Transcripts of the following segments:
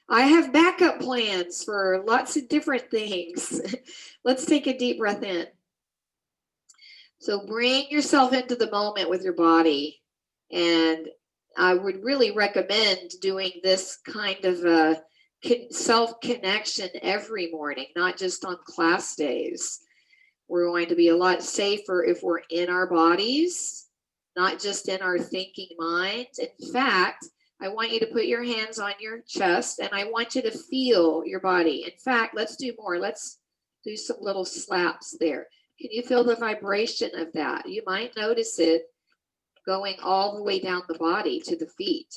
I have backup plans for lots of different things. Let's take a deep breath in. So bring yourself into the moment with your body. And I would really recommend doing this kind of a self-connection every morning, not just on class days. We're going to be a lot safer if we're in our bodies, not just in our thinking minds. In fact, I want you to put your hands on your chest and I want you to feel your body. In fact, let's do more. Let's do some little slaps there. Can you feel the vibration of that? You might notice it going all the way down the body to the feet.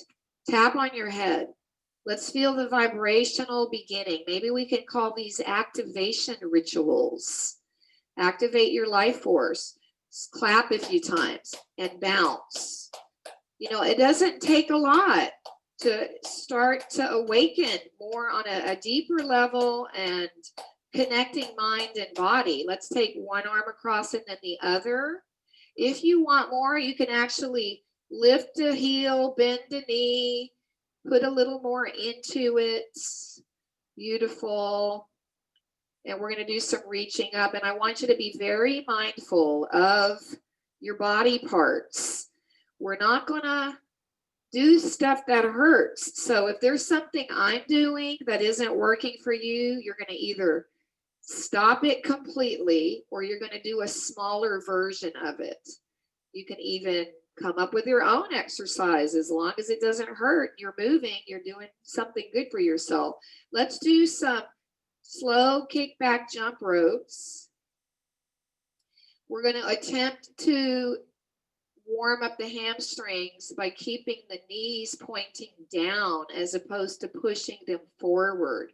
Tap on your head. Let's feel the vibrational beginning. Maybe we can call these activation rituals. Activate your life force. Clap a few times and bounce. You know, it doesn't take a lot to start to awaken more on a deeper level and connecting mind and body. Let's take one arm across and then the other. If you want more, you can actually lift a heel, bend a knee, put a little more into it. Beautiful. And we're going to do some reaching up. And I want you to be very mindful of your body parts. We're not going to do stuff that hurts. So if there's something I'm doing that isn't working for you, you're going to either stop it completely or you're going to do a smaller version of it. You can even come up with your own exercise. As long as it doesn't hurt, you're moving, you're doing something good for yourself. Let's do some slow kickback jump ropes. We're going to attempt to warm up the hamstrings by keeping the knees pointing down as opposed to pushing them forward.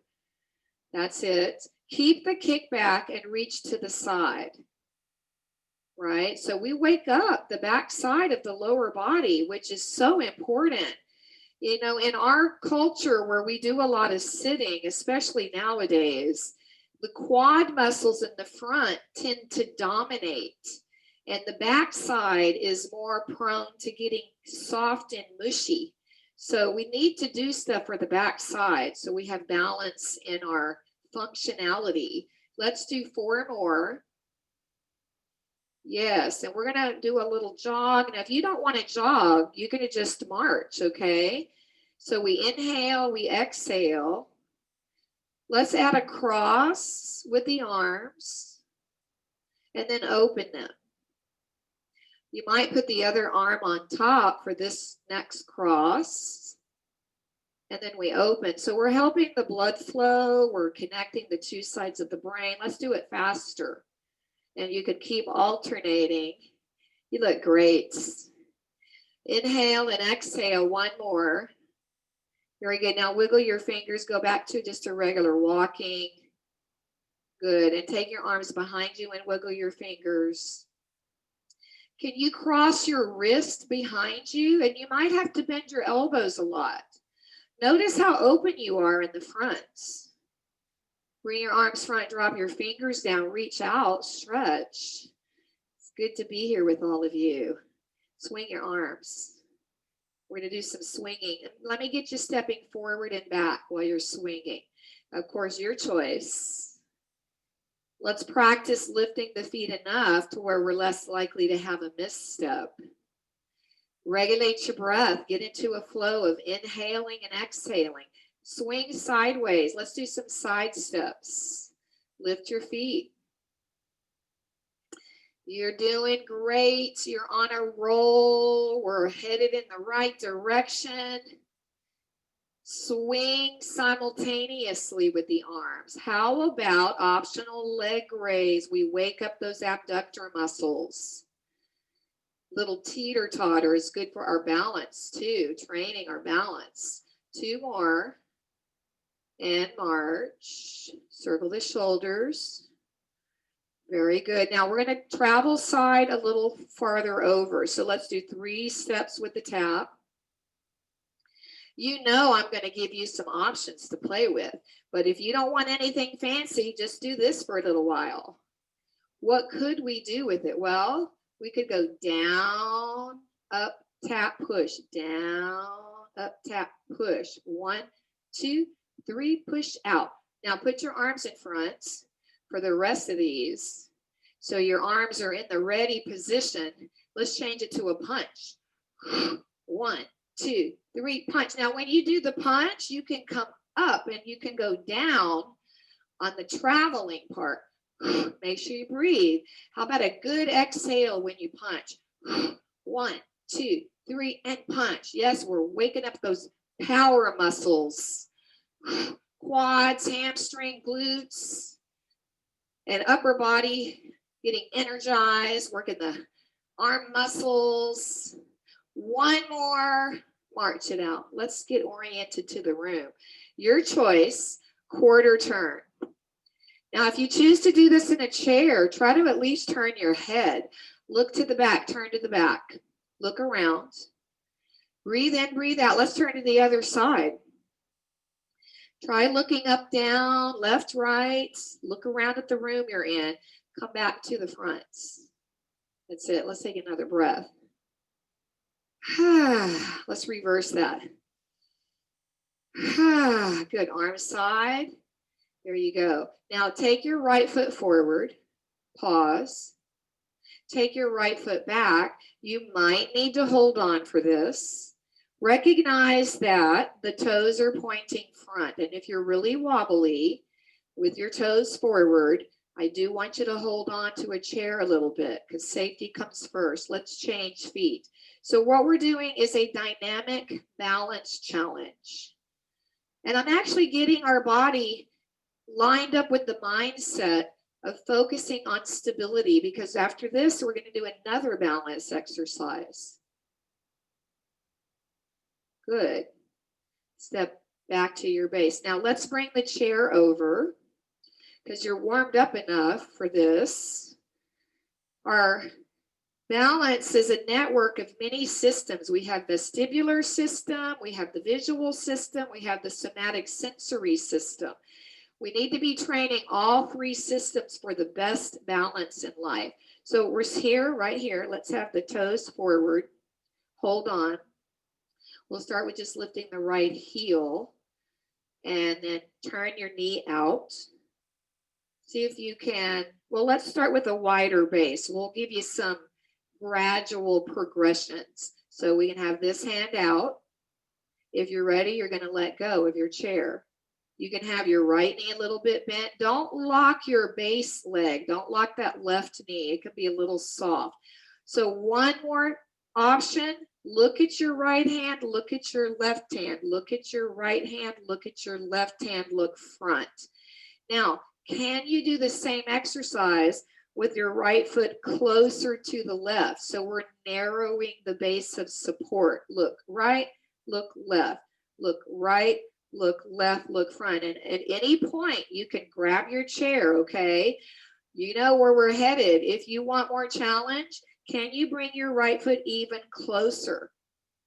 That's it. Keep the kickback and reach to the side. Right? So we wake up the back side of the lower body, which is so important. You know, in our culture where we do a lot of sitting, especially nowadays, the quad muscles in the front tend to dominate. And the back side is more prone to getting soft and mushy. So we need to do stuff for the back side so we have balance in our functionality. Let's do 4 more. Yes, and we're going to do a little jog. Now, if you don't want to jog, you can just march, okay? So we inhale, we exhale. Let's add a cross with the arms and then open them. You might put the other arm on top for this next cross. And then we open. So we're helping the blood flow. We're connecting the two sides of the brain. Let's do it faster. And you can keep alternating. You look great. Inhale and exhale. One more. Very good. Now wiggle your fingers. Go back to just a regular walking. Good. And take your arms behind you and wiggle your fingers. Can you cross your wrist behind you? And you might have to bend your elbows a lot. Notice how open you are in the front. Bring your arms front, drop your fingers down, reach out, stretch. It's good to be here with all of you. Swing your arms. We're going to do some swinging. Let me get you stepping forward and back while you're swinging. Of course, your choice. Let's practice lifting the feet enough to where we're less likely to have a misstep. Regulate your breath. Get into a flow of inhaling and exhaling. Swing sideways. Let's do some side steps. Lift your feet. You're doing great. You're on a roll. We're headed in the right direction. Swing simultaneously with the arms. How about optional leg raise? We wake up those abductor muscles. Little teeter-totter is good for our balance too, training our balance. 2 more. And march. Circle the shoulders. Very good. Now we're going to travel side a little farther over. So let's do 3 steps with the tap. You know I'm going to give you some options to play with. But if you don't want anything fancy, just do this for a little while. What could we do with it? Well, we could go down, up, tap, push. Down, up, tap, push. 1, 2, 3, push out. Now put your arms in front for the rest of these. So your arms are in the ready position. Let's change it to a punch. 1, 2, 3, punch. Now when you do the punch, you can come up and you can go down on the traveling part. Make sure you breathe. How about a good exhale when you punch? 1, 2, 3, and punch. Yes, we're waking up those power muscles. Quads, hamstring, glutes, and upper body getting energized, working the arm muscles. One more, march it out. Let's get oriented to the room. Your choice, quarter turn. Now, if you choose to do this in a chair, try to at least turn your head. Look to the back, turn to the back. Look around. Breathe in, breathe out. Let's turn to the other side. Try looking up, down, left, right. Look around at the room you're in. Come back to the front. That's it. Let's take another breath. Let's reverse that. Good. Arm side. There you go. Now take your right foot forward. Pause. Take your right foot back. You might need to hold on for this. Recognize that the toes are pointing front. And if you're really wobbly with your toes forward, I do want you to hold on to a chair a little bit because safety comes first. Let's change feet. So what we're doing is a dynamic balance challenge. And I'm actually getting our body lined up with the mindset of focusing on stability, because after this, we're going to do another balance exercise. Good. Step back to your base. Now let's bring the chair over because you're warmed up enough for this. Our balance is a network of many systems. We have vestibular system, we have the visual system, we have the somatic sensory system. We need to be training all 3 systems for the best balance in life. So we're here, right here. Let's have the toes forward. Hold on. We'll start with just lifting the right heel and then turn your knee out. See if you can, well, let's start with a wider base. We'll give you some gradual progressions. So we can have this hand out. If you're ready, you're going to let go of your chair. You can have your right knee a little bit bent. Don't lock your base leg. Don't lock that left knee. It can be a little soft. So one more option. Look at your right hand. Look at your left hand. Look at your right hand. Look at your left hand. Look front. Now, can you do the same exercise with your right foot closer to the left? So we're narrowing the base of support. Look right, look left, look right, look left, look front. And at any point, you can grab your chair, okay? You know where we're headed. If you want more challenge, can you bring your right foot even closer?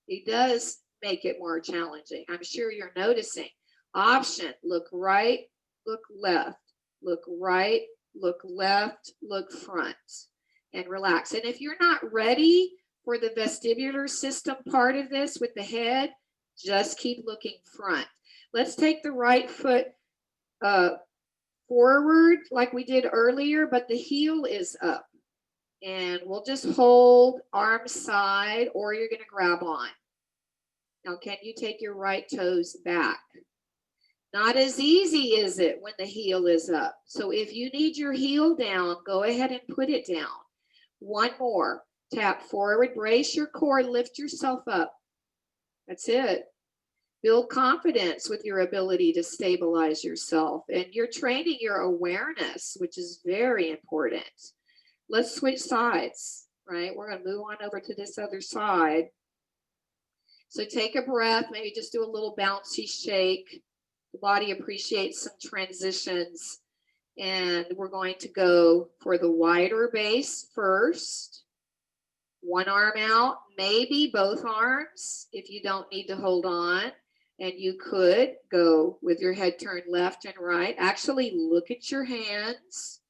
It does make it more challenging. I'm sure you're noticing. Option, look right, look left, look right, look left, look front, and relax. And if you're not ready for the vestibular system part of this with the head, just keep looking front. Let's take the right foot forward like we did earlier, but the heel is up. And we'll just hold arm side, or you're going to grab on. Now, can you take your right toes back? Not as easy is it when the heel is up. So if you need your heel down, go ahead and put it down. One more. Tap forward, brace your core, lift yourself up. That's it. Build confidence with your ability to stabilize yourself. And you're training your awareness, which is very important. Let's switch sides, right? We're going to move on over to this other side. So take a breath, maybe just do a little bouncy shake. The body appreciates some transitions. And we're going to go for the wider base first. One arm out, maybe both arms if you don't need to hold on. And you could go with your head turned left and right. Actually, look at your hands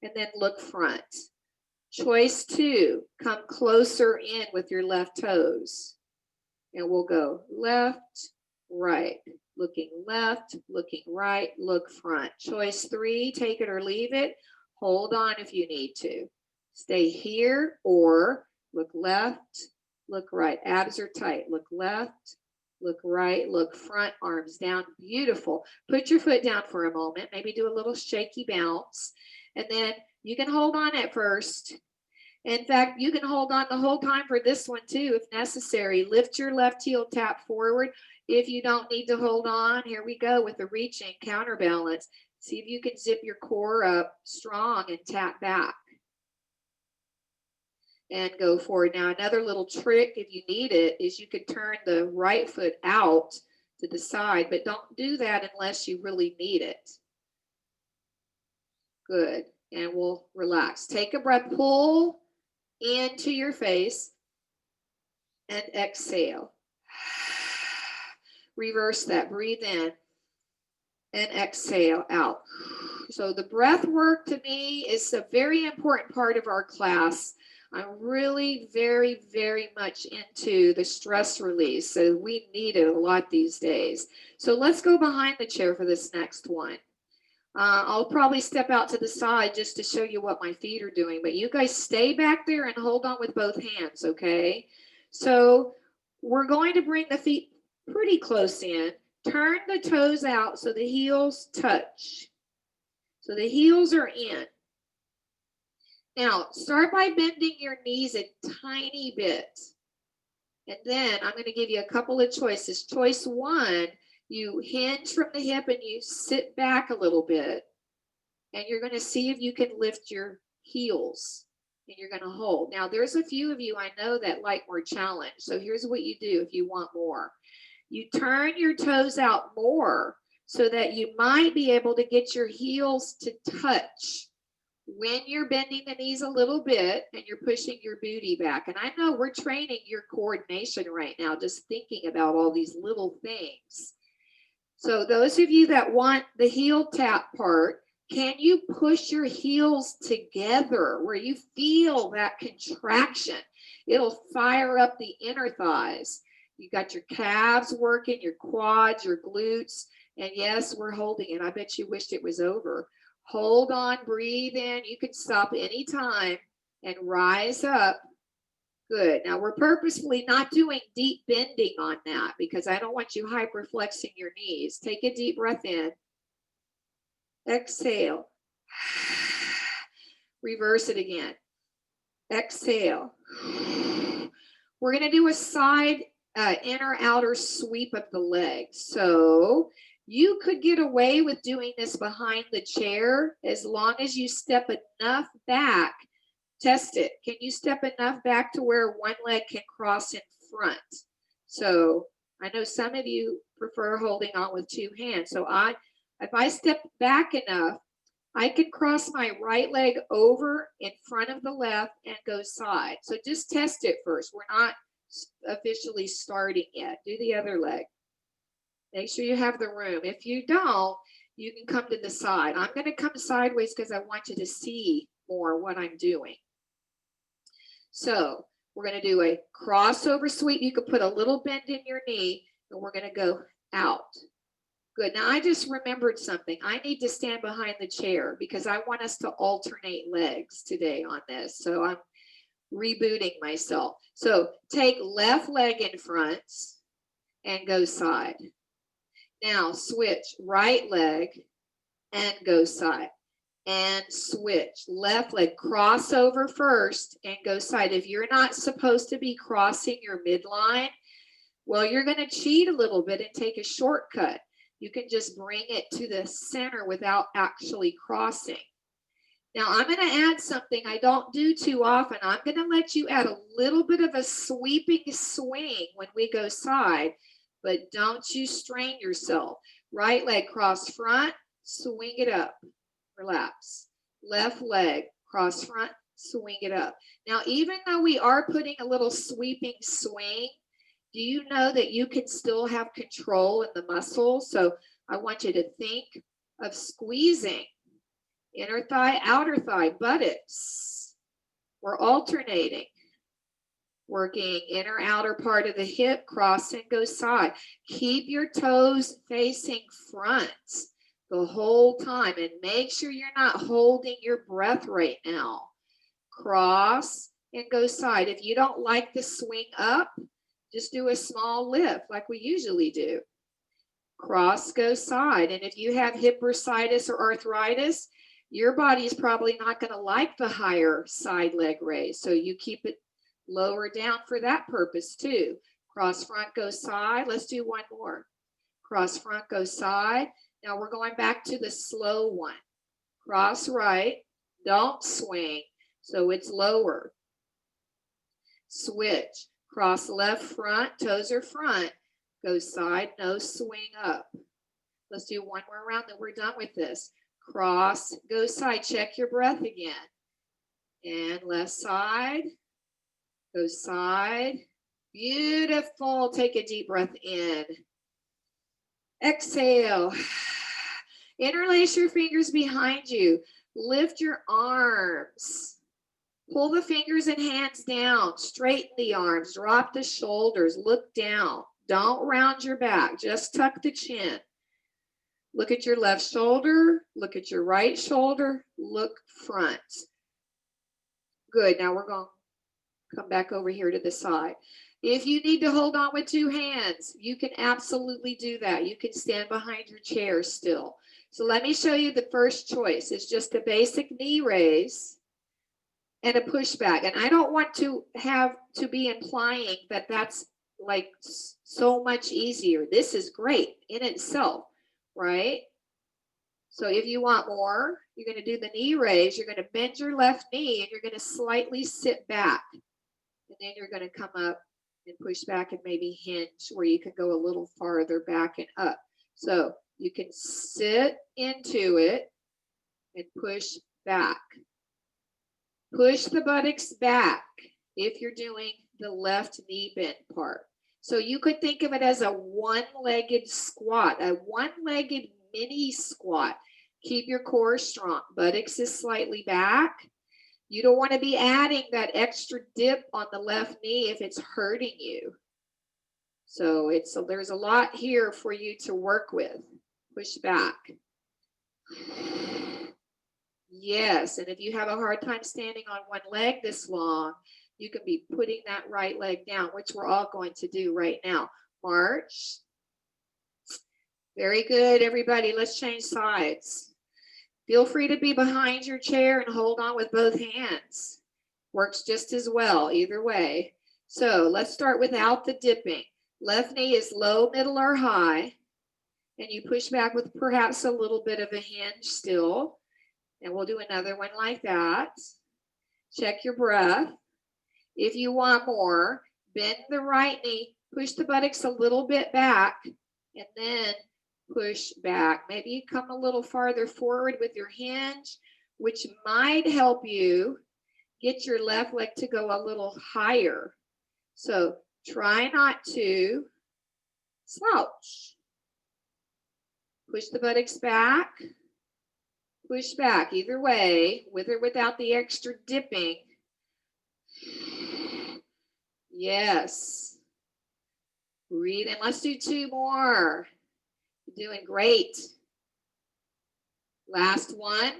and then look front. Choice 2, come closer in with your left toes. And we'll go left, right, looking left, looking right, look front. Choice 3, take it or leave it. Hold on if you need to. Stay here or look left, look right. Abs are tight. Look left, look right, look front, arms down. Beautiful. Put your foot down for a moment. Maybe do a little shaky bounce. And then you can hold on at first. In fact, you can hold on the whole time for this one too, if necessary. Lift your left heel, tap forward. If you don't need to hold on, here we go with the reaching, counterbalance. See if you can zip your core up strong and tap back. And go forward. Now, another little trick, if you need it, is you could turn the right foot out to the side, but don't do that unless you really need it. Good. And we'll relax. Take a breath, pull into your face and exhale. Reverse that. Breathe in and exhale out. So the breath work to me is a very important part of our class. I'm really very, very much into the stress release. So we need it a lot these days. So let's go behind the chair for this next one. I'll probably step out to the side just to show you what my feet are doing, but you guys stay back there and hold on with both hands, okay? So we're going to bring the feet pretty close in. Turn the toes out so the heels touch. So the heels are in. Now, start by bending your knees a tiny bit. And then I'm going to give you a couple of choices. Choice 1, you hinge from the hip and you sit back a little bit. And you're going to see if you can lift your heels. And you're going to hold. Now, there's a few of you I know that like more challenge. So here's what you do if you want more. You turn your toes out more so that you might be able to get your heels to touch when you're bending the knees a little bit and you're pushing your booty back. And I know we're training your coordination right now, just thinking about all these little things. So those of you that want the heel tap part, can you push your heels together where you feel that contraction? It'll fire up the inner thighs. You got your calves working, your quads, your glutes. And yes, we're holding it. I bet you wished it was over. Hold on, breathe in. You can stop anytime and rise up. Good. Now we're purposefully not doing deep bending on that because I don't want you hyperflexing your knees. Take a deep breath in. Exhale. Reverse it again. Exhale. We're going to do a side inner outer sweep of the legs. So you could get away with doing this behind the chair as long as you step enough back. Test it. Can you step enough back to where one leg can cross in front? So I know some of you prefer holding on with two hands. So if I step back enough, I can cross my right leg over in front of the left and go side. So just test it first. We're not officially starting yet. Do the other leg. Make sure you have the room. If you don't, you can come to the side. I'm going to come sideways because I want you to see more what I'm doing. So we're going to do a crossover sweep. You could put a little bend in your knee and we're going to go out. Good. Now I just remembered something. I need to stand behind the chair because I want us to alternate legs today on this. So I'm rebooting myself. So take left leg in front and go side. Now switch right leg and go side. And switch left leg, cross over first and go side. If you're not supposed to be crossing your midline, well, you're going to cheat a little bit and take a shortcut. You can just bring it to the center without actually crossing. Now I'm going to add something I don't do too often. I'm going to let you add a little bit of a sweeping swing when we go side, but don't you strain yourself. Right leg cross front, swing it up. Relax. Left leg, cross front, swing it up. Now, even though we are putting a little sweeping swing, do you know that you can still have control in the muscle? So I want you to think of squeezing. Inner thigh, outer thigh, buttocks. We're alternating. Working inner outer part of the hip, cross and go side. Keep your toes facing front the whole time and make sure you're not holding your breath right now. Cross and go side. If you don't like the swing up, just do a small lift like we usually do. Cross, go side. And if you have hip bursitis or arthritis, your body's probably not going to like the higher side leg raise. So you keep it lower down for that purpose too. Cross front, go side. Let's do one more. Cross front, go side. Now we're going back to the slow one. Cross right, don't swing, so it's lower. Switch, cross left front, toes are front, go side, no swing up. Let's do one more round, then we're done with this. Cross, go side, check your breath again. And left side, go side. Beautiful. Take a deep breath in. Exhale. Interlace your fingers behind you. Lift your arms. Pull the fingers and hands down. Straighten the arms. Drop the shoulders. Look down. Don't round your back. Just tuck the chin. Look at your left shoulder. Look at your right shoulder. Look front. Good. Now we're going to come back over here to the side. If you need to hold on with two hands, you can absolutely do that. You can stand behind your chair still. So let me show you the first choice. It's just a basic knee raise and a pushback. And I don't want to have to be implying that that's like so much easier. This is great in itself, right? So if you want more, you're going to do the knee raise. You're going to bend your left knee and you're going to slightly sit back. And then you're going to come up and push back and maybe hinge where you can go a little farther back and up. So you can sit into it and push back. Push the buttocks back if you're doing the left knee bend part. So you could think of it as a one-legged squat, a one-legged mini squat. Keep your core strong. Buttocks is slightly back. You don't want to be adding that extra dip on the left knee if it's hurting you. So there's a lot here for you to work with. Push back. Yes, and if you have a hard time standing on one leg this long, you can be putting that right leg down, which we're all going to do right now. March. Very good, everybody. Let's change sides. Feel free to be behind your chair and hold on with both hands. Works just as well, either way. So let's start without the dipping. Left knee is low, middle, or high. And you push back with perhaps a little bit of a hinge still. And we'll do another one like that. Check your breath. If you want more, bend the right knee, push the buttocks a little bit back, and then push back. Maybe you come a little farther forward with your hinge, which might help you get your left leg to go a little higher. So try not to slouch. Push the buttocks back, push back. Either way, with or without the extra dipping. Yes. Breathe, and let's do two more. You're doing great. Last one.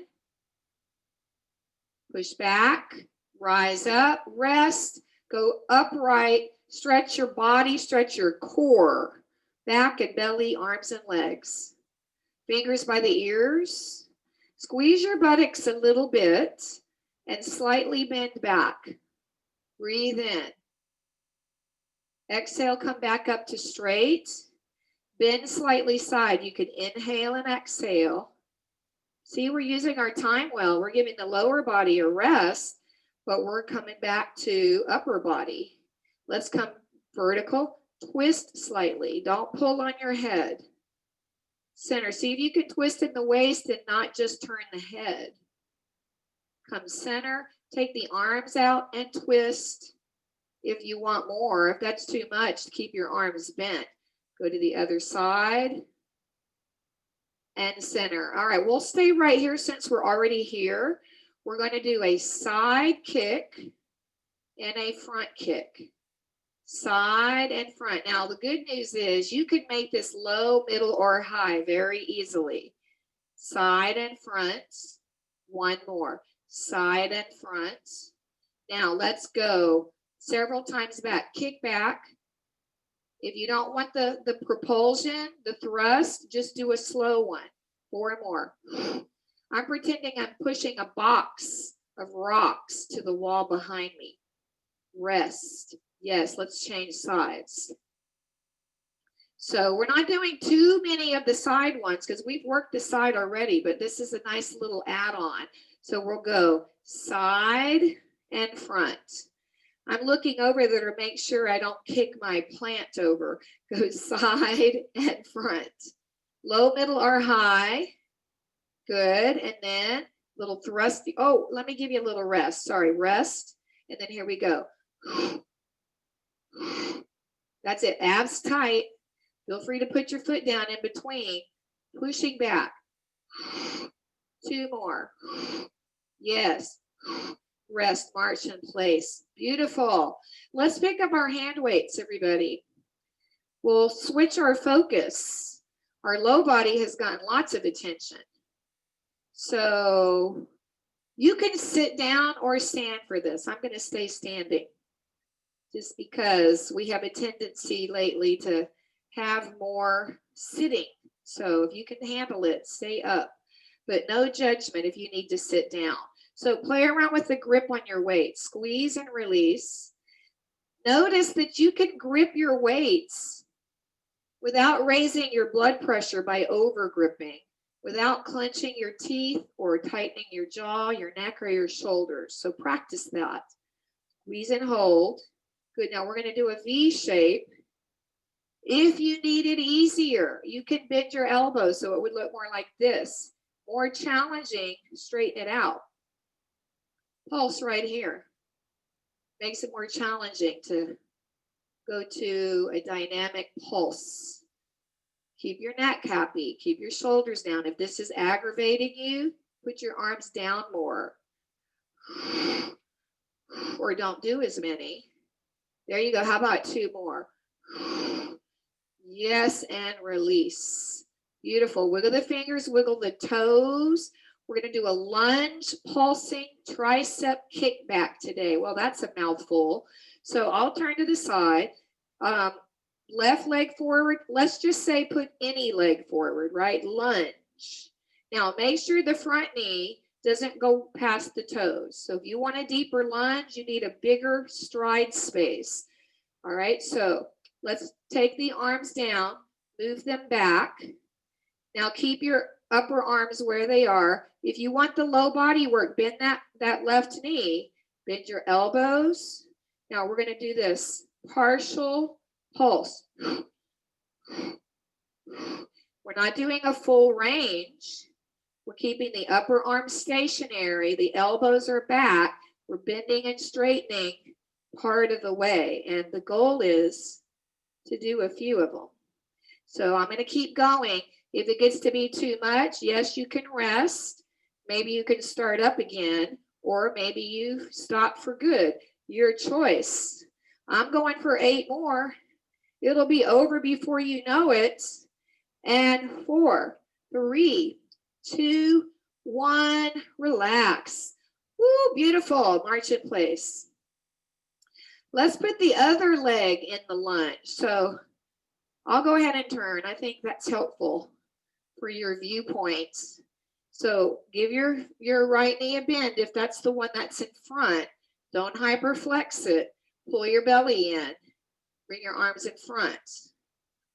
Push back, rise up, rest, go upright, stretch your body, stretch your core, back and belly, arms and legs. Fingers by the ears. Squeeze your buttocks a little bit and slightly bend back. Breathe in. Exhale, come back up to straight. Bend slightly side. You can inhale and exhale. See, we're using our time well. We're giving the lower body a rest, but we're coming back to upper body. Let's come vertical. Twist slightly. Don't pull on your head. Center. See if you can twist in the waist and not just turn the head. Come center. Take the arms out and twist if you want more. If that's too much, keep your arms bent. Go to the other side and center. All right, we'll stay right here since we're already here. We're going to do a side kick and a front kick. side and front. Now, the good news is you can make this low, middle, or high very easily. Side and front. One more. Side and front. Now, let's go several times back. Kick back. If you don't want the propulsion, the thrust, just do a slow one. 4 more. I'm pretending I'm pushing a box of rocks to the wall behind me. Rest. Yes, let's change sides. So we're not doing too many of the side ones because we've worked the side already, but this is a nice little add-on. So we'll go side and front. I'm looking over there to make sure I don't kick my plant over. Go side and front. Low, middle, or high. Good. And then little thrust. Oh, let me give you a little rest. Sorry, rest. And then here we go. That's it. Abs tight. Feel free to put your foot down in between. Pushing back. 2 more. Yes. Rest, march in place. Beautiful. Let's pick up our hand weights, everybody. We'll switch our focus. Our low body has gotten lots of attention. So you can sit down or stand for this. I'm going to stay standing just because we have a tendency lately to have more sitting. So if you can handle it, stay up. But no judgment if you need to sit down. So play around with the grip on your weight. Squeeze and release. Notice that you can grip your weights without raising your blood pressure by over gripping, without clenching your teeth or tightening your jaw, your neck, or your shoulders. So practice that. Squeeze and hold. Good. Now we're going to do a V shape. If you need it easier, you can bend your elbows so it would look more like this. More challenging, straighten it out. Pulse right here. Makes it more challenging to go to a dynamic pulse. Keep your neck happy. Keep your shoulders down. If this is aggravating you, put your arms down more. Or don't do as many. There you go. How about 2 more? Yes, and release. Beautiful. Wiggle the fingers, wiggle the toes. We're going to do a lunge, pulsing, tricep kickback today. Well, that's a mouthful. So I'll turn to the side. Left leg forward. Let's just say put any leg forward, right? Lunge. Now, make sure the front knee doesn't go past the toes. So if you want a deeper lunge, you need a bigger stride space. All right, so let's take the arms down, move them back. Now keep your upper arms where they are. If you want the low body work, bend that left knee, bend your elbows. Now we're going to do this partial pulse. We're not doing a full range. We're keeping the upper arm stationary. The elbows are back. We're bending and straightening part of the way. And the goal is to do a few of them. So I'm going to keep going. If it gets to be too much, yes, you can rest. Maybe you can start up again, or maybe you stop for good. Your choice. I'm going for 8 more. It'll be over before you know it. And 4, 3, 2, 1, relax. Woo, beautiful. March in place. Let's put the other leg in the lunge. So I'll go ahead and turn. I think that's helpful for your viewpoints. So give your right knee a bend if that's the one that's in front. Don't hyperflex it. Pull your belly in. Bring your arms in front.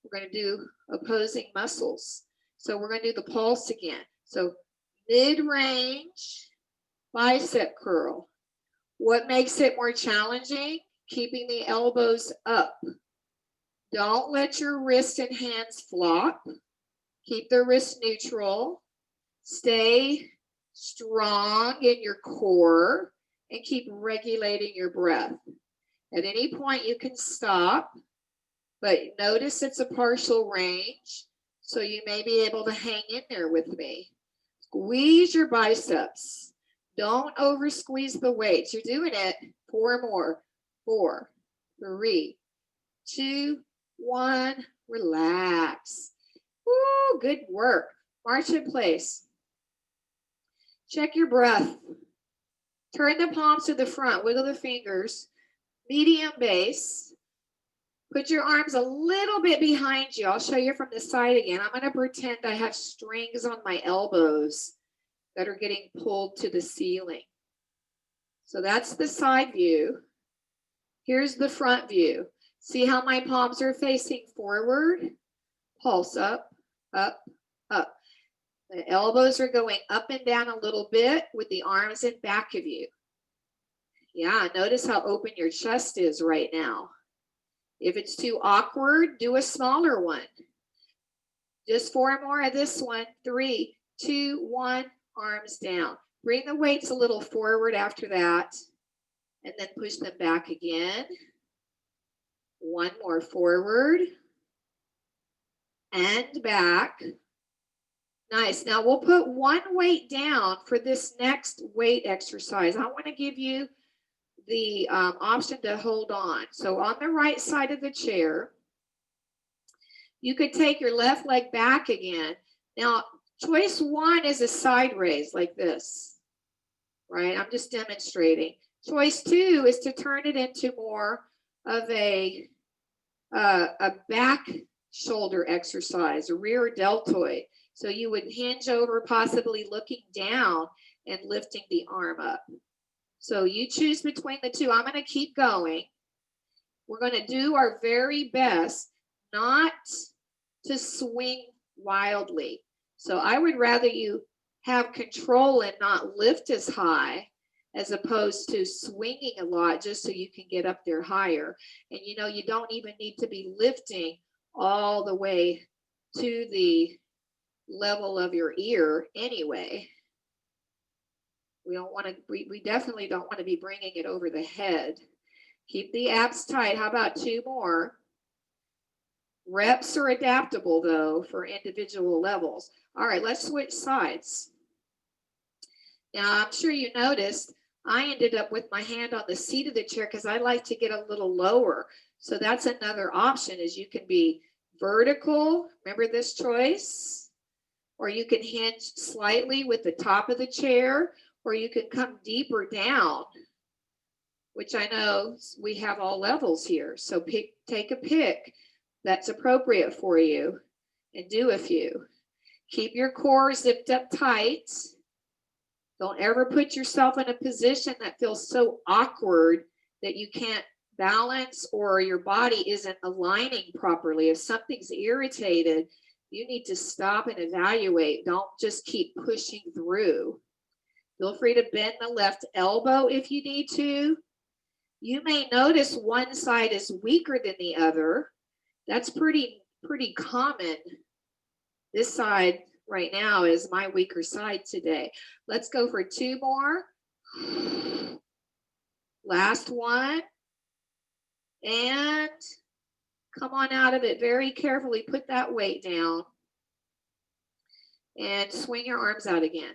We're going to do opposing muscles. So we're going to do the pulse again. So mid-range bicep curl. What makes it more challenging? Keeping the elbows up. Don't let your wrists and hands flop. Keep the wrist neutral. Stay strong in your core and keep regulating your breath. At any point you can stop, but notice it's a partial range, so you may be able to hang in there with me. Squeeze your biceps. Don't over squeeze the weights. You're doing it. 4 more. 4, 3, 2, 1, relax. Woo, good work. March in place. Check your breath. Turn the palms to the front, wiggle the fingers. Medium base. Put your arms a little bit behind you. I'll show you from the side again. I'm going to pretend I have strings on my elbows that are getting pulled to the ceiling. So that's the side view. Here's the front view. See how my palms are facing forward? Pulse up, up, up. The elbows are going up and down a little bit with the arms in back of you. Yeah, notice how open your chest is right now. If it's too awkward, do a smaller one. Just 4 more of this one. 3, 2, 1, arms down. Bring the weights a little forward after that, and then push them back again. 1 more forward and back. Nice. Now we'll put 1 weight down for this next weight exercise. I want to give you the option to hold on. So on the right side of the chair, you could take your left leg back again. Now, choice 1 is a side raise like this, right? I'm just demonstrating. Choice 2 is to turn it into more of a back shoulder exercise, a rear deltoid. So you would hinge over, possibly looking down and lifting the arm up. So you choose between the two. I'm going to keep going. We're going to do our very best not to swing wildly. So I would rather you have control and not lift as high as opposed to swinging a lot just so you can get up there higher. And you know, you don't even need to be lifting all the way to the level of your ear anyway. We definitely don't want to be bringing it over the head. Keep the abs tight. How about 2 more? Reps are adaptable though for individual levels. All right, let's switch sides. Now, I'm sure you noticed I ended up with my hand on the seat of the chair because I like to get a little lower. So that's another option, is you can be vertical. Remember this choice? Or you can hinge slightly with the top of the chair, or you can come deeper down, which I know we have all levels here. So take a pick that's appropriate for you and do a few. Keep your core zipped up tight. Don't ever put yourself in a position that feels so awkward that you can't balance or your body isn't aligning properly. If something's irritated, you need to stop and evaluate. Don't just keep pushing through. Feel free to bend the left elbow if you need to. You may notice one side is weaker than the other. That's pretty common. This side right now is my weaker side today. Let's go for 2 more. Last one. And come on out of it very carefully. Put that weight down. And swing your arms out again.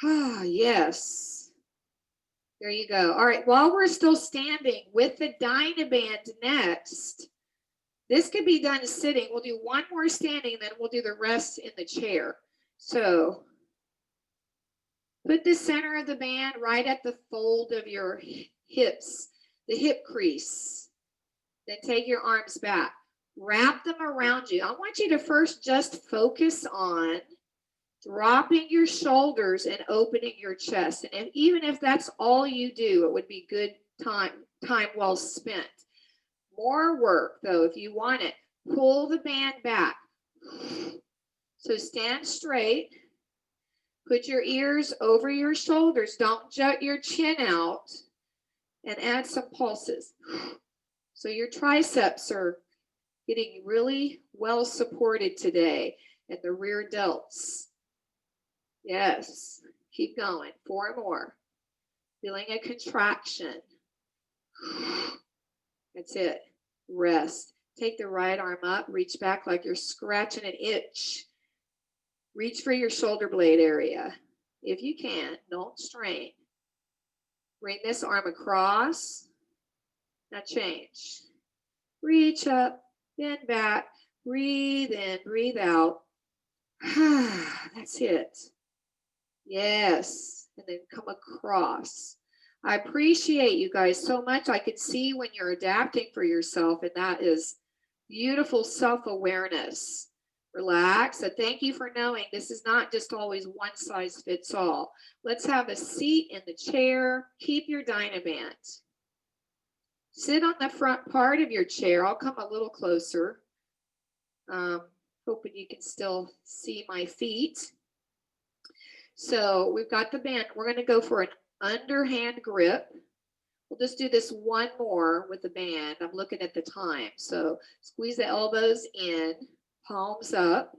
Ah, yes. There you go. All right, while we're still standing with the Dynaband next, this could be done sitting. We'll do 1 more standing, then we'll do the rest in the chair. So put the center of the band right at the fold of your hips, the hip crease. Then take your arms back. Wrap them around you. I want you to first just focus on dropping your shoulders and opening your chest. And even if that's all you do, it would be good time well spent. More work though, if you want it, pull the band back. So stand straight, put your ears over your shoulders, don't jut your chin out, and add some pulses. So your triceps are getting really well supported today, and the rear delts. Yes, keep going. 4 more. Feeling a contraction. That's it. Rest. Take the right arm up, reach back like you're scratching an itch. Reach for your shoulder blade area. If you can, don't strain. Bring this arm across. Now change. Reach up, bend back, breathe in, breathe out. That's it. Yes. And then come across. I appreciate you guys so much. I can see when you're adapting for yourself, and that is beautiful self-awareness. Relax. So thank you for knowing this is not just always one size fits all. Let's have a seat in the chair. Keep your Dynaband. Sit on the front part of your chair. I'll come a little closer. Hoping you can still see my feet. So we've got the band. We're going to go for an underhand grip. We'll just do this one more with the band. I'm looking at the time. So squeeze the elbows in, palms up.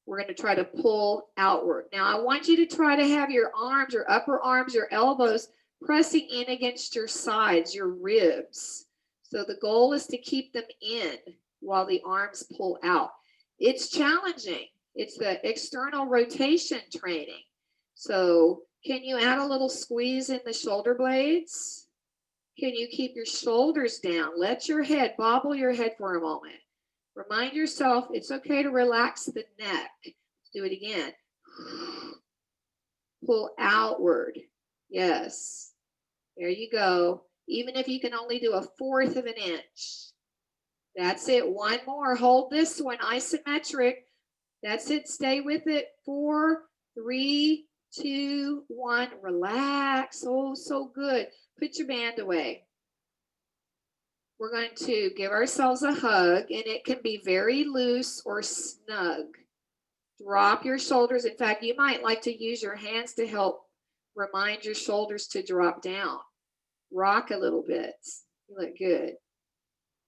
We're going to try to pull outward. Now I want you to try to have your arms, your upper arms, your elbows pressing in against your sides, your ribs. So the goal is to keep them in while the arms pull out. It's challenging. It's the external rotation training. So can you add a little squeeze in the shoulder blades? Can you keep your shoulders down? Let your head, bobble your head for a moment. Remind yourself it's okay to relax the neck. Let's do it again. Pull outward. Yes. There you go. Even if you can only do 1/4 of an inch. That's it. One more. Hold this one. Isometric. That's it. Stay with it. 4, 3, 2, 1. Relax. Oh, so good. Put your band away. We're going to give ourselves a hug, and it can be very loose or snug. Drop your shoulders. In fact, you might like to use your hands to help remind your shoulders to drop down. Rock a little bit. You look good.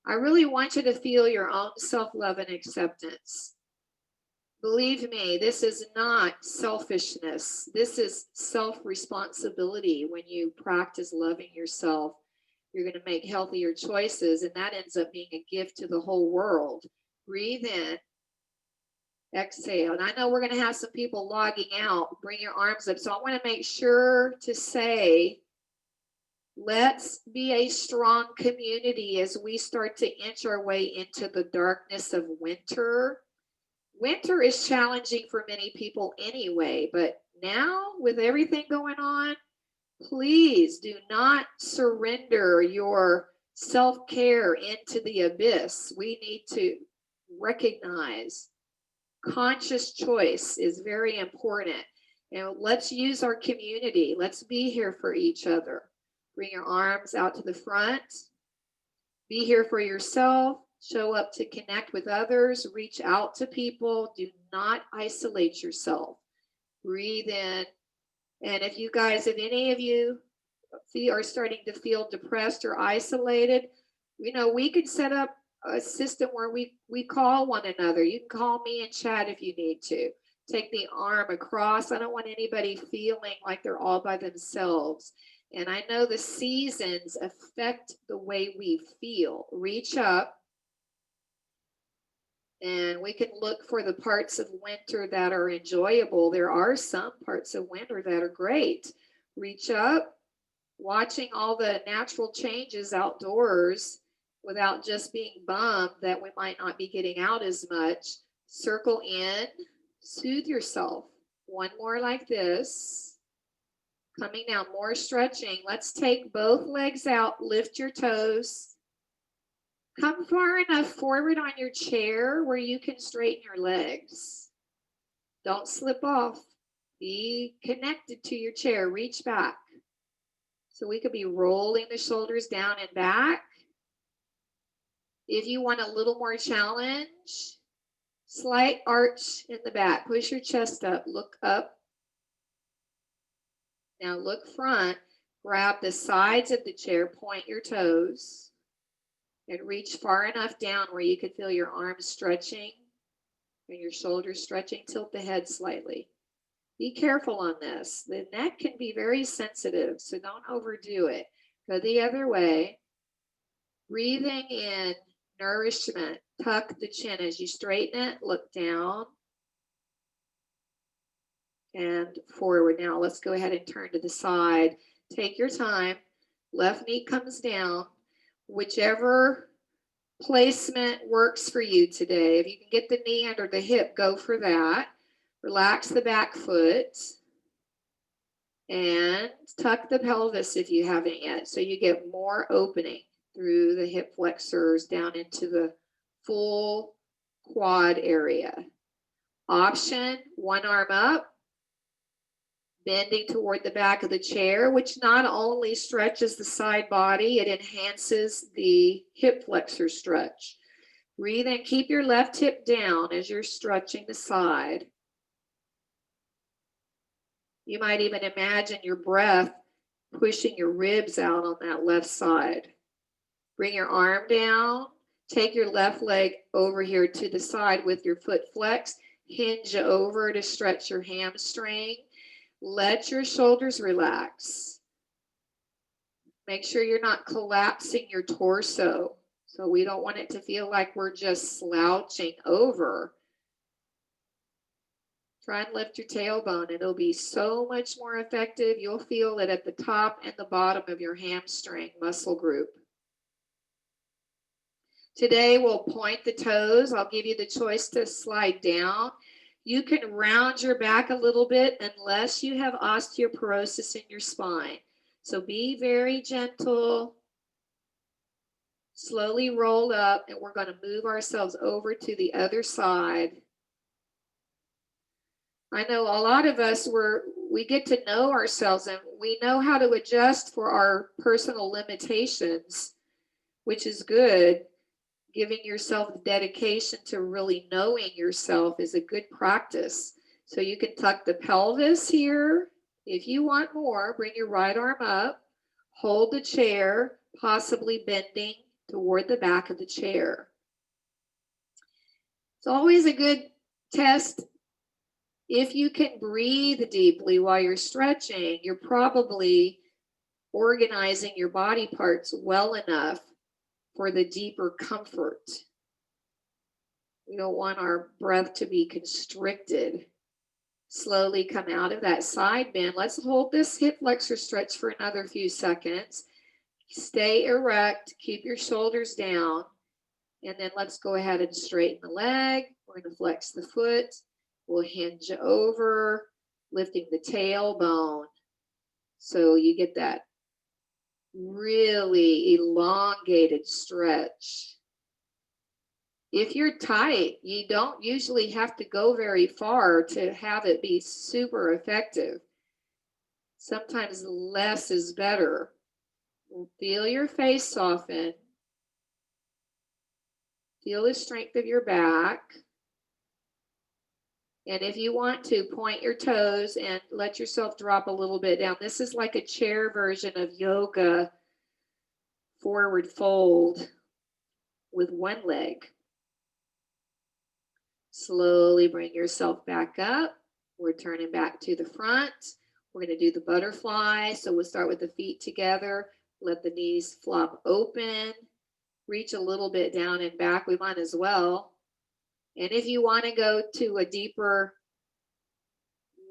I really want you to feel your own self-love and acceptance. Believe me, this is not selfishness. This is self-responsibility. When you practice loving yourself, you're going to make healthier choices, and that ends up being a gift to the whole world. Breathe in, exhale. And I know we're going to have some people logging out. Bring your arms up. So I want to make sure to say, let's be a strong community as we start to inch our way into the darkness of winter. Winter is challenging for many people anyway, but now with everything going on, please do not surrender your self-care into the abyss. We need to recognize conscious choice is very important. And let's use our community. Let's be here for each other. Bring your arms out to the front. Be here for yourself. Show up to connect with others. Reach out to people. Do not isolate yourself. Breathe in. And if you guys, if any of you are starting to feel depressed or isolated, you know, we could set up a system where we call one another. You can call me and chat if you need to. Take the arm across. I don't want anybody feeling like they're all by themselves. And I know the seasons affect the way we feel. Reach up. And we can look for the parts of winter that are enjoyable. There are some parts of winter that are great. Reach up, watching all the natural changes outdoors without just being bummed that we might not be getting out as much. Circle in, soothe yourself. One more like this. Coming down, more stretching. Let's take both legs out, lift your toes. Come far enough forward on your chair where you can straighten your legs. Don't slip off. Be connected to your chair. Reach back. So we could be rolling the shoulders down and back. If you want a little more challenge, slight arch in the back. Push your chest up. Look up. Now look front. Grab the sides of the chair. Point your toes. And reach far enough down where you can feel your arms stretching and your shoulders stretching. Tilt the head slightly. Be careful on this. The neck can be very sensitive, so don't overdo it. Go the other way. Breathing in nourishment. Tuck the chin as you straighten it. Look down and forward. Now let's go ahead and turn to the side. Take your time. Left knee comes down. Whichever placement works for you today. If you can get the knee under the hip, go for that. Relax the back foot. And tuck the pelvis if you haven't yet. So you get more opening through the hip flexors down into the full quad area. Option, one arm up, bending toward the back of the chair, which not only stretches the side body, it enhances the hip flexor stretch. Breathe in, keep your left hip down as you're stretching the side. You might even imagine your breath pushing your ribs out on that left side. Bring your arm down. Take your left leg over here to the side with your foot flexed. Hinge over to stretch your hamstring. Let your shoulders relax. Make sure you're not collapsing your torso. So we don't want it to feel like we're just slouching over. Try and lift your tailbone. It'll be so much more effective. You'll feel it at the top and the bottom of your hamstring muscle group. Today we'll point the toes. I'll give you the choice to slide down. You can round your back a little bit unless you have osteoporosis in your spine. So be very gentle. Slowly roll up, and we're going to move ourselves over to the other side. I know a lot of us, we get to know ourselves and we know how to adjust for our personal limitations, which is good. Giving yourself the dedication to really knowing yourself is a good practice. So you can tuck the pelvis here. If you want more, bring your right arm up, hold the chair, possibly bending toward the back of the chair. It's always a good test. If you can breathe deeply while you're stretching, you're probably organizing your body parts well enough for the deeper comfort. We don't want our breath to be constricted. Slowly come out of that side bend. Let's hold this hip flexor stretch for another few seconds. Stay erect, keep your shoulders down, and then let's go ahead and straighten the leg. We're going to flex the foot. We'll hinge over, lifting the tailbone. So you get that really elongated stretch. If you're tight, you don't usually have to go very far to have it be super effective. Sometimes less is better. Feel your face soften. Feel the strength of your back. And if you want to, point your toes and let yourself drop a little bit down. This is like a chair version of yoga forward fold with one leg. Slowly bring yourself back up. We're turning back to the front. We're going to do the butterfly. So we'll start with the feet together. Let the knees flop open. Reach a little bit down and back. We might as well. And if you want to go to a deeper,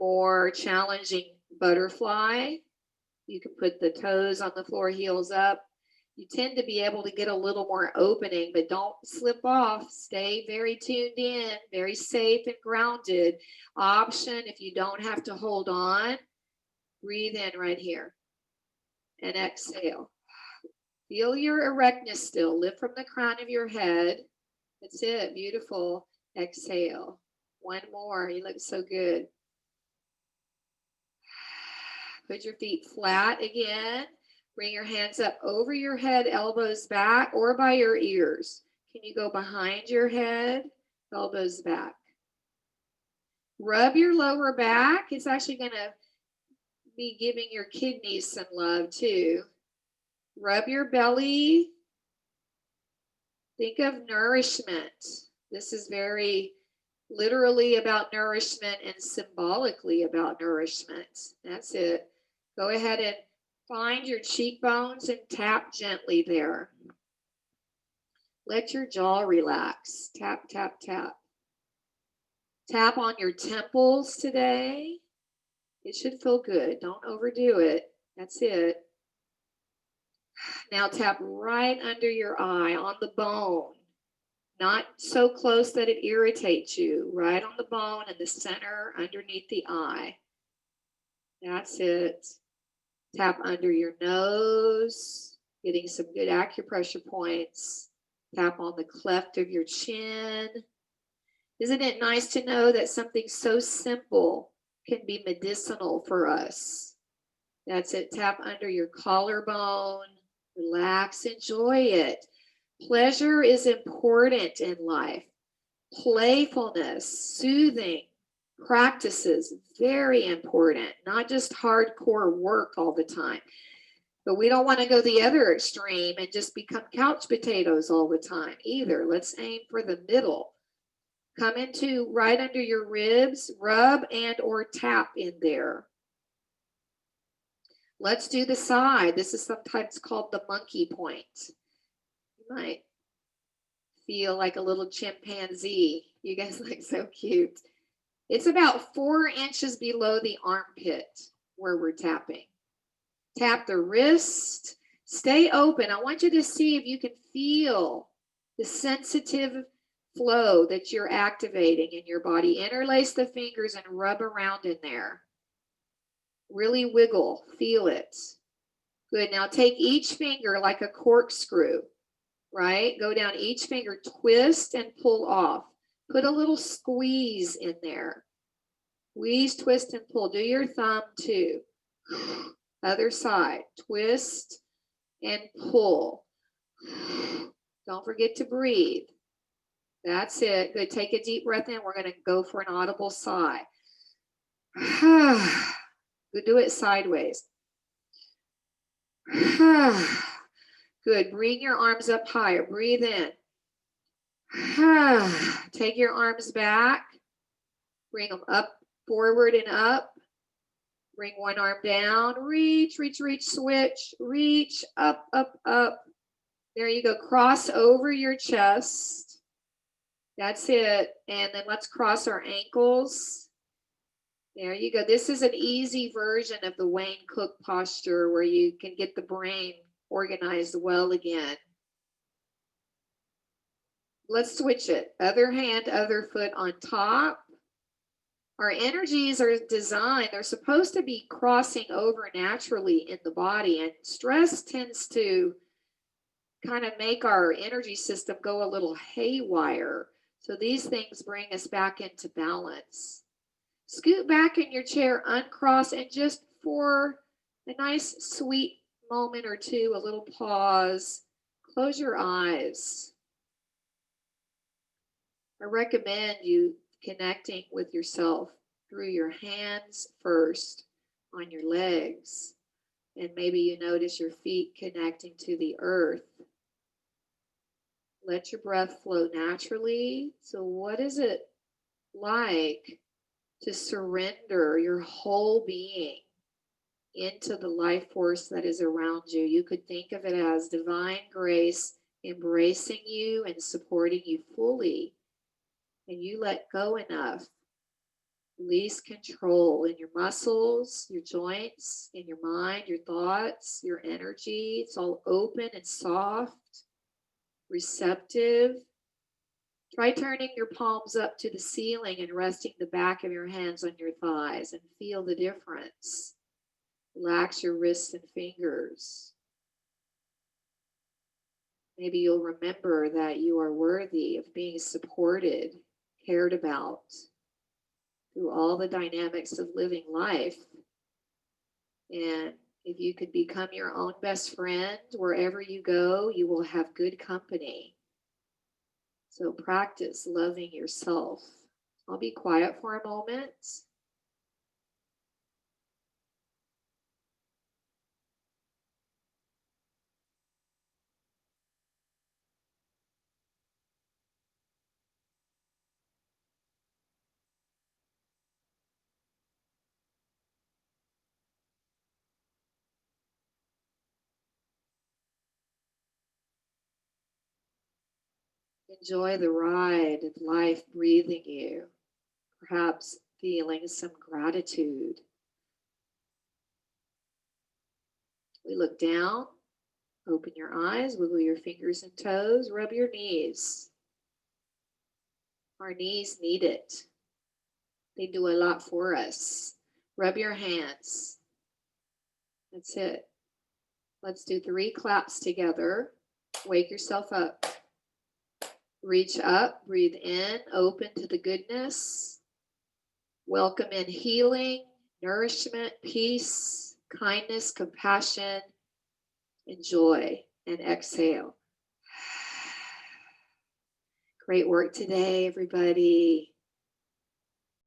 more challenging butterfly, you can put the toes on the floor, heels up. You tend to be able to get a little more opening, but don't slip off. Stay very tuned in, very safe and grounded. Option, if you don't have to hold on, breathe in right here and exhale. Feel your erectness still. Lift from the crown of your head. That's it. Beautiful. Exhale. One more. You look so good. Put your feet flat again. Bring your hands up over your head, elbows back, or by your ears. Can you go behind your head? Elbows back. Rub your lower back. It's actually going to be giving your kidneys some love too. Rub your belly. Think of nourishment. This is very literally about nourishment and symbolically about nourishment. That's it. Go ahead and find your cheekbones and tap gently there. Let your jaw relax. Tap, tap, tap. Tap on your temples today. It should feel good. Don't overdo it. That's it. Now tap right under your eye on the bone. Not so close that it irritates you. Right on the bone in the center underneath the eye. That's it. Tap under your nose, getting some good acupressure points. Tap on the cleft of your chin. Isn't it nice to know that something so simple can be medicinal for us? That's it. Tap under your collarbone. Relax. Enjoy it. Pleasure is important in life. Playfulness, soothing practices, very important. Not just hardcore work all the time. But we don't want to go the other extreme and just become couch potatoes all the time either. Let's aim for the middle. Come into right under your ribs, rub and or tap in there. Let's do the side. This is sometimes called the monkey point. You might feel like a little chimpanzee. You guys look so cute. It's about 4 inches below the armpit where we're tapping. Tap the wrist. Stay open. I want you to see if you can feel the sensitive flow that you're activating in your body. Interlace the fingers and rub around in there. Really wiggle. Feel it. Good. Now take each finger like a corkscrew, right? Go down each finger, twist and pull off. Put a little squeeze in there. Squeeze, twist, and pull. Do your thumb too. Other side. Twist and pull. Don't forget to breathe. That's it. Good. Take a deep breath in. We're going to go for an audible sigh. Good. Do it sideways. Good. Bring your arms up higher. Breathe in. Take your arms back. Bring them up, forward and up. Bring one arm down. Reach, reach, reach, switch. Reach, up, up, up. There you go. Cross over your chest. That's it. And then let's cross our ankles. There you go. This is an easy version of the Wayne Cook posture where you can get the brain organized well again. Let's switch it. Other hand, other foot on top. Our energies are designed, they're supposed to be crossing over naturally in the body, and stress tends to kind of make our energy system go a little haywire. So these things bring us back into balance. Scoot back in your chair, uncross, and just for a nice sweet moment or two, a little pause, close your eyes. I recommend you connecting with yourself through your hands first on your legs, and maybe you notice your feet connecting to the earth. Let your breath flow naturally. So what is it like to surrender your whole being into the life force that is around you? You could think of it as divine grace embracing you and supporting you fully. And you let go enough, release control in your muscles, your joints, in your mind, your thoughts, your energy. It's all open and soft, receptive. Try turning your palms up to the ceiling and resting the back of your hands on your thighs and feel the difference. Relax your wrists and fingers. Maybe you'll remember that you are worthy of being supported, cared about through all the dynamics of living life. And if you could become your own best friend, wherever you go, you will have good company. So practice loving yourself. I'll be quiet for a moment. Enjoy the ride of life breathing you, perhaps feeling some gratitude. We look down Open your eyes, wiggle your fingers and toes, rub your knees. Our knees need it. They do a lot for us. Rub your hands. That's it. Let's do 3 claps together. Wake yourself up. Reach up, breathe in, open to the goodness. Welcome in healing, nourishment, peace, kindness, compassion, and joy. And exhale. Great work today, everybody.